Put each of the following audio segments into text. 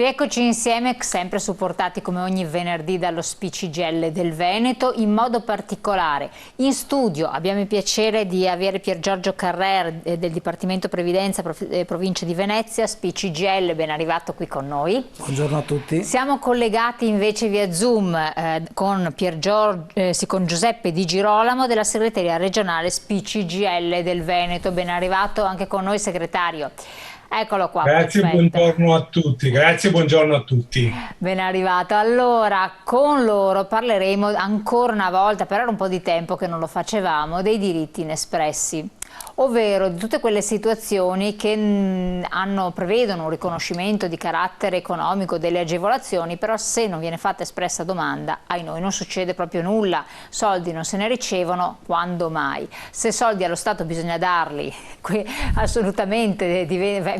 Rieccoci insieme, sempre supportati come ogni venerdì dallo SPCGL del Veneto. In modo particolare in studio abbiamo il piacere di avere Pier Giorgio Carrer del Dipartimento Previdenza Provincia di Venezia, SPCGL, ben arrivato qui con noi. Buongiorno a tutti. Siamo collegati invece via Zoom con Giuseppe Di Girolamo della segreteria regionale SPCGL del Veneto. Ben arrivato anche con noi, segretario. Eccolo qua. Grazie, perfetto. buongiorno a tutti. Grazie, buongiorno a tutti. Ben arrivato. Allora, con loro parleremo ancora una volta, però era un po' di tempo che non lo facevamo, dei diritti inespressi, ovvero di tutte quelle situazioni che prevedono un riconoscimento di carattere economico delle agevolazioni, però se non viene fatta espressa domanda, ai noi non succede proprio nulla, soldi non se ne ricevono, quando mai? Se soldi allo Stato bisogna darli, assolutamente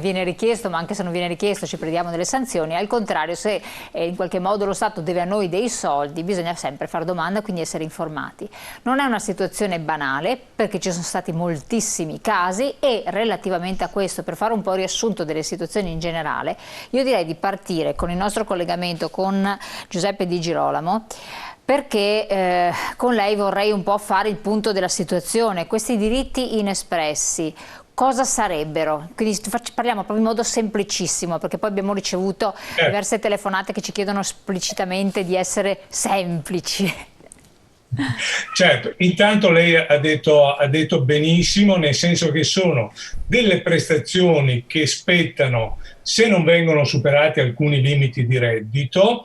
viene richiesto, ma anche se non viene richiesto ci prendiamo delle sanzioni. Al contrario, se in qualche modo lo Stato deve a noi dei soldi, bisogna sempre fare domanda, quindi essere informati. Non è una situazione banale, perché ci sono stati moltissimi casi, e relativamente a questo, per fare un po' riassunto delle situazioni in generale, io direi di partire con il nostro collegamento con Giuseppe Di Girolamo, perché con lei vorrei un po' fare il punto della situazione. Questi diritti inespressi cosa sarebbero? Quindi parliamo proprio in modo semplicissimo, perché poi abbiamo ricevuto diverse telefonate che ci chiedono esplicitamente di essere semplici. Certo, intanto lei ha detto benissimo, nel senso che sono delle prestazioni che spettano se non vengono superati alcuni limiti di reddito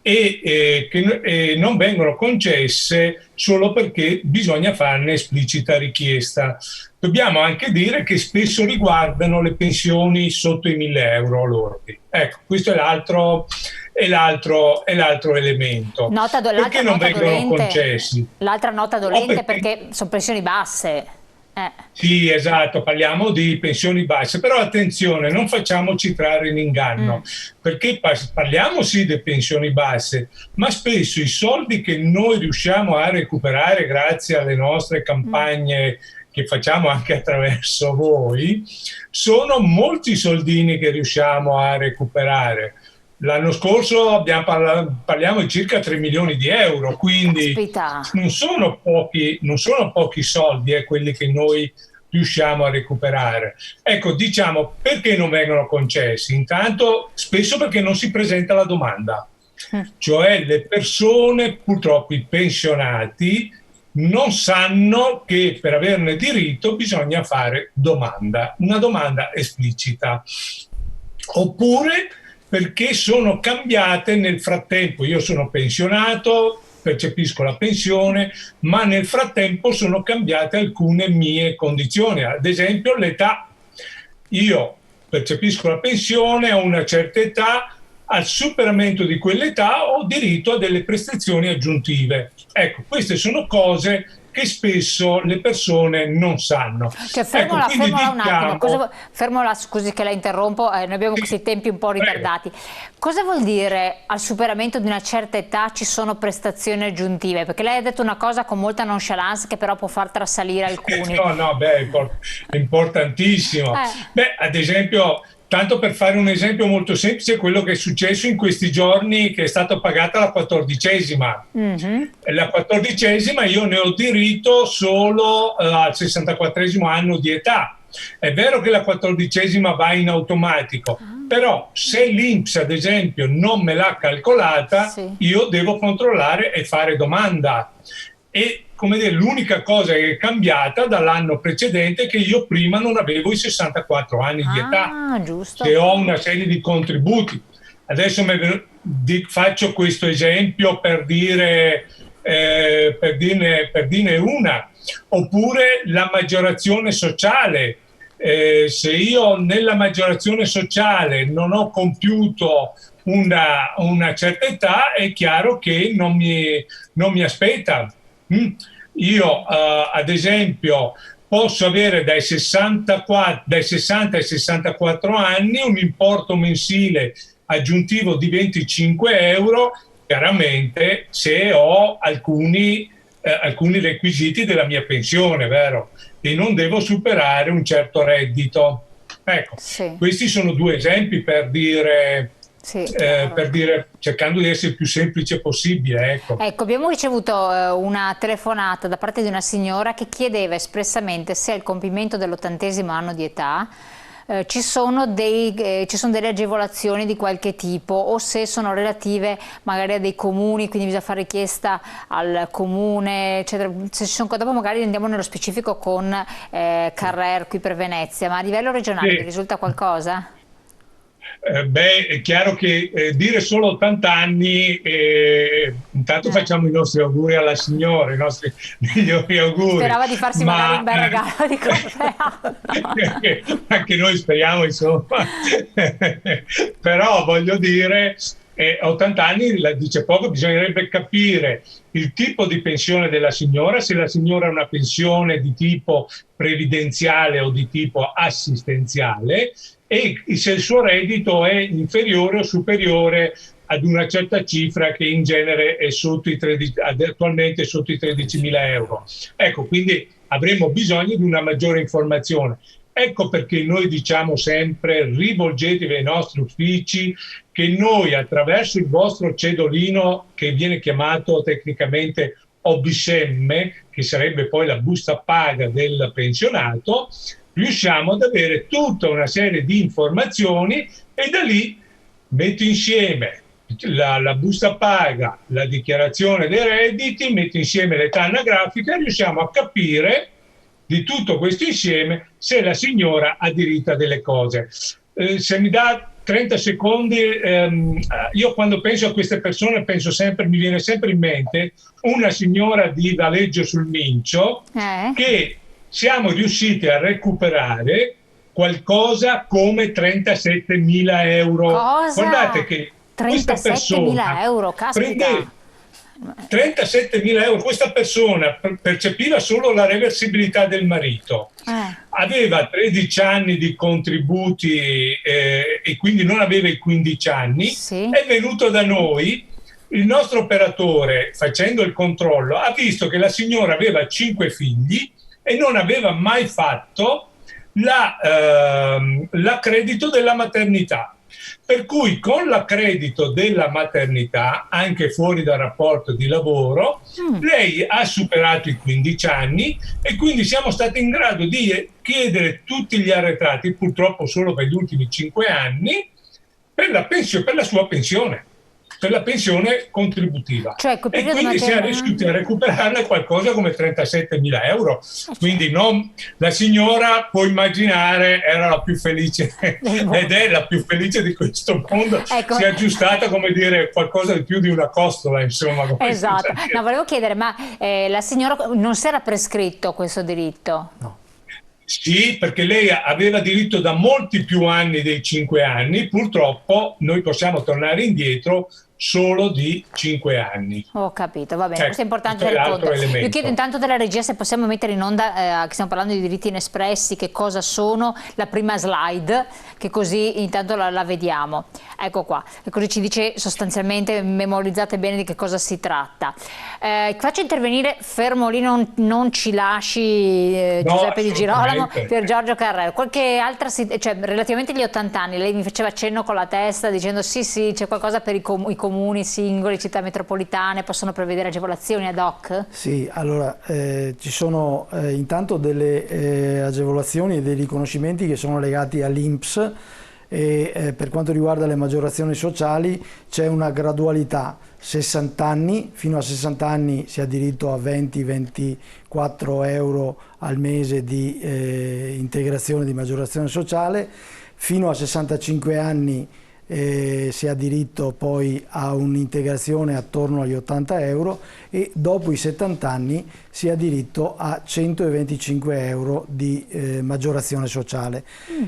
e che non vengono concesse solo perché bisogna farne esplicita richiesta. Dobbiamo anche dire che spesso riguardano le pensioni sotto i 1.000 euro lordi. Ecco, questo è l'altro elemento. Perché non vengono concessi? L'altra nota dolente perché sono pensioni basse. Sì, esatto, parliamo di pensioni basse, però attenzione, non facciamoci trarre in inganno, perché parliamo sì di pensioni basse, ma spesso i soldi che noi riusciamo a recuperare grazie alle nostre campagne che facciamo anche attraverso voi, sono molti soldini che riusciamo a recuperare. L'anno scorso parliamo di circa 3 milioni di euro, quindi non sono pochi soldi quelli che noi riusciamo a recuperare. Ecco, diciamo, perché non vengono concessi? Intanto, spesso perché non si presenta la domanda. Cioè le persone, purtroppo i pensionati, non sanno che per averne diritto bisogna fare domanda, una domanda esplicita. Oppure perché sono cambiate nel frattempo. Io sono pensionato, percepisco la pensione, ma nel frattempo sono cambiate alcune mie condizioni, ad esempio l'età. Io percepisco la pensione a una certa età, al superamento di quell'età ho diritto a delle prestazioni aggiuntive. Ecco, queste sono cose che spesso le persone non sanno. Cioè, fermola un attimo, fermola, scusi che la interrompo, noi abbiamo questi tempi un po' ritardati. Cosa vuol dire al superamento di una certa età ci sono prestazioni aggiuntive? Perché lei ha detto una cosa con molta nonchalance che però può far trasalire alcuni. È importantissimo. Ad esempio, tanto per fare un esempio molto semplice, quello che è successo in questi giorni, che è stata pagata la 14ª. La 14ª io ne ho diritto solo al 64esimo anno di età. È vero che la 14ª va in automatico, però se l'INPS ad esempio non me l'ha calcolata, io devo controllare e fare domanda. E come dire, l'unica cosa che è cambiata dall'anno precedente è che io prima non avevo i 64 anni di età, giusto. che ho una serie di contributi. Adesso faccio questo esempio per dirne una. Oppure la maggiorazione sociale. Se io nella maggiorazione sociale non ho compiuto una certa età, è chiaro che non mi aspetta. Io ad esempio posso avere dai 60 ai 64 anni un importo mensile aggiuntivo di 25 euro, chiaramente se ho alcuni requisiti della mia pensione, vero? E non devo superare un certo reddito. Ecco, questi sono due esempi per dire Sì, chiaro. per dire, cercando di essere il più semplice possibile, ecco. Ecco, abbiamo ricevuto una telefonata da parte di una signora che chiedeva espressamente se al compimento dell'80° anno di età ci sono delle agevolazioni di qualche tipo, o se sono relative magari a dei comuni, quindi bisogna fare richiesta al comune, eccetera. Se ci sono, dopo magari andiamo nello specifico con Carrer qui per Venezia, ma a livello regionale vi Sì. risulta qualcosa? Beh, è chiaro che dire solo 80 anni, intanto Eh. facciamo i nostri auguri alla signora, i nostri migliori auguri, Sperava di farsi magari un ma bel regalo di compleanno. anche noi speriamo, insomma, però voglio dire, 80 anni la dice poco, bisognerebbe capire il tipo di pensione della signora, se la signora ha una pensione di tipo previdenziale o di tipo assistenziale, e se il suo reddito è inferiore o superiore ad una certa cifra che in genere è sotto i 13, attualmente è sotto i 13.000 euro. Ecco, quindi avremo bisogno di una maggiore informazione. Ecco perché noi diciamo sempre: rivolgetevi ai nostri uffici, che noi attraverso il vostro cedolino, che viene chiamato tecnicamente OBSEM, che sarebbe poi la busta paga del pensionato, riusciamo ad avere tutta una serie di informazioni, e da lì metto insieme la busta paga, la dichiarazione dei redditi, metto insieme l'età anagrafica e riusciamo a capire di tutto questo insieme se la signora ha diritto a delle cose. Se mi dà 30 secondi, io quando penso a queste persone penso sempre, mi viene sempre in mente una signora di Valeggio sul Mincio, che siamo riusciti a recuperare qualcosa come 37.000 euro. Cosa? Guardate che questa 37.000 persona euro, caspita. prende 37.000 euro, questa persona percepiva solo la reversibilità del marito, aveva 13 anni di contributi e quindi non aveva i 15 anni, Sì. è venuto da noi. Il nostro operatore, facendo il controllo, ha visto che la signora aveva 5 figli e non aveva mai fatto l'accredito della maternità. Per cui con l'accredito della maternità, anche fuori dal rapporto di lavoro, lei ha superato i 15 anni e quindi siamo stati in grado di chiedere tutti gli arretrati, purtroppo solo per gli ultimi 5 anni, per la sua pensione, per la pensione contributiva. Cioè, e quindi siamo riusciti a recuperarne qualcosa come 37.000 euro. Quindi la signora, può immaginare, era la più felice ed è la più felice di questo mondo. Ecco. Si è aggiustata, come dire, qualcosa di più di una costola, insomma. Esatto. No, volevo chiedere, ma la signora non si era prescritto questo diritto? No. Sì, perché lei aveva diritto da molti più anni dei 5 anni, purtroppo noi possiamo tornare indietro solo di 5 anni. Ho capito, va bene, questo è importante questo è tenere conto. l'altro Io chiedo intanto della regia se possiamo mettere in onda, che stiamo parlando di diritti inespressi, che cosa sono, la prima slide, che così intanto la vediamo. Ecco qua, e così ci dice sostanzialmente, memorizzate bene di che cosa si tratta. Faccio intervenire, fermo lì, non ci lasci Giuseppe Di Girolamo, per Giorgio Carrero. Qualche altra, cioè relativamente agli 80 anni, lei mi faceva cenno con la testa dicendo sì, c'è qualcosa per i comuni singoli, città metropolitane, possono prevedere agevolazioni ad hoc? Sì, allora ci sono intanto delle agevolazioni e dei riconoscimenti che sono legati all'INPS, e per quanto riguarda le maggiorazioni sociali c'è una gradualità: 60 anni, fino a 60 anni si ha diritto a 20-24 euro al mese di integrazione di maggiorazione sociale, fino a 65 anni si ha diritto poi a un'integrazione attorno agli 80 euro, e dopo i 70 anni si ha diritto a 125 euro di maggiorazione sociale.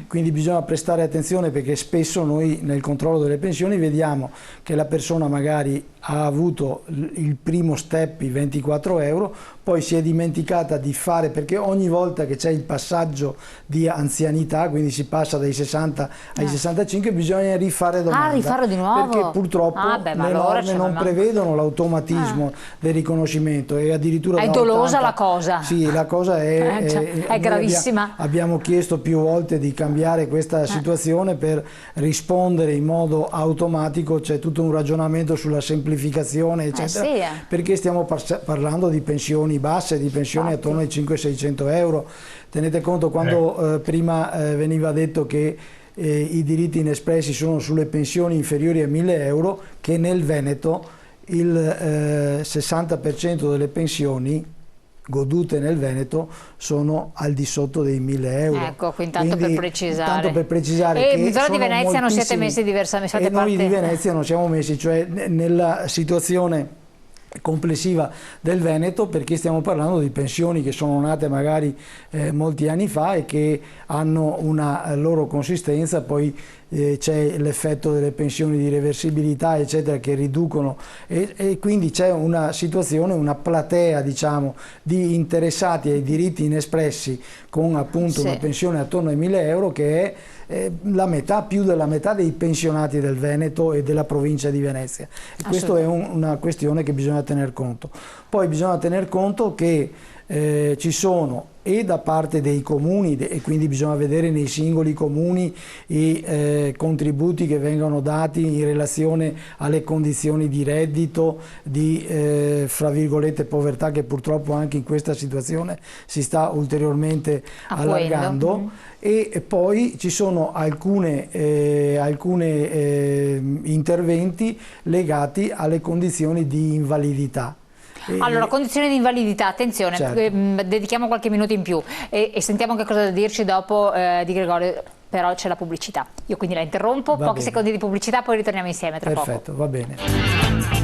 Quindi bisogna prestare attenzione, perché spesso noi nel controllo delle pensioni vediamo che la persona magari ha avuto il primo step, i 24 euro, poi si è dimenticata di fare, perché ogni volta che c'è il passaggio di anzianità, quindi si passa dai 60 ai 65, bisogna rifare domanda. Ah, rifarlo di nuovo? Perché purtroppo le norme non prevedono l'automatismo del riconoscimento, e addirittura è da dolosa 80, la cosa. Sì, la cosa è gravissima. Abbiamo chiesto più volte di cambiare questa situazione per rispondere in modo automatico. C'è tutto un ragionamento sulla semplificazione, eccetera, sì, perché stiamo parlando di pensioni basse, di pensioni attorno ai 500-600 euro. Tenete conto, quando prima veniva detto che i diritti inespressi sono sulle pensioni inferiori a 1000 euro, che nel Veneto il 60% delle pensioni godute nel Veneto sono al di sotto dei 1000 euro. Ecco, quindi per precisare. Tanto per precisare e che in zona di sono Venezia non siete moltissimi, messi diversamente. e noi di Venezia non siamo messi, cioè nella situazione complessiva del Veneto, perché stiamo parlando di pensioni che sono nate magari molti anni fa e che hanno una loro consistenza. Poi c'è l'effetto delle pensioni di reversibilità, eccetera, che riducono, e quindi c'è una situazione, una platea, diciamo, di interessati ai diritti inespressi con appunto una pensione attorno ai 1000 euro, che è la metà, più della metà dei pensionati del Veneto e della provincia di Venezia. E questo è una questione che bisogna tener conto. Poi bisogna tener conto che ci sono, e da parte dei comuni, e quindi bisogna vedere nei singoli comuni i contributi che vengono dati in relazione alle condizioni di reddito, di fra virgolette povertà, che purtroppo anche in questa situazione si sta ulteriormente allargando. E poi ci sono alcuni interventi legati alle condizioni di invalidità. Allora, condizioni di invalidità, attenzione, certo, dedichiamo qualche minuto in più e sentiamo che cosa da dirci dopo di Gregorio, però c'è la pubblicità. Io quindi la interrompo, pochi secondi di pubblicità, poi ritorniamo insieme tra poco. Perfetto, va bene.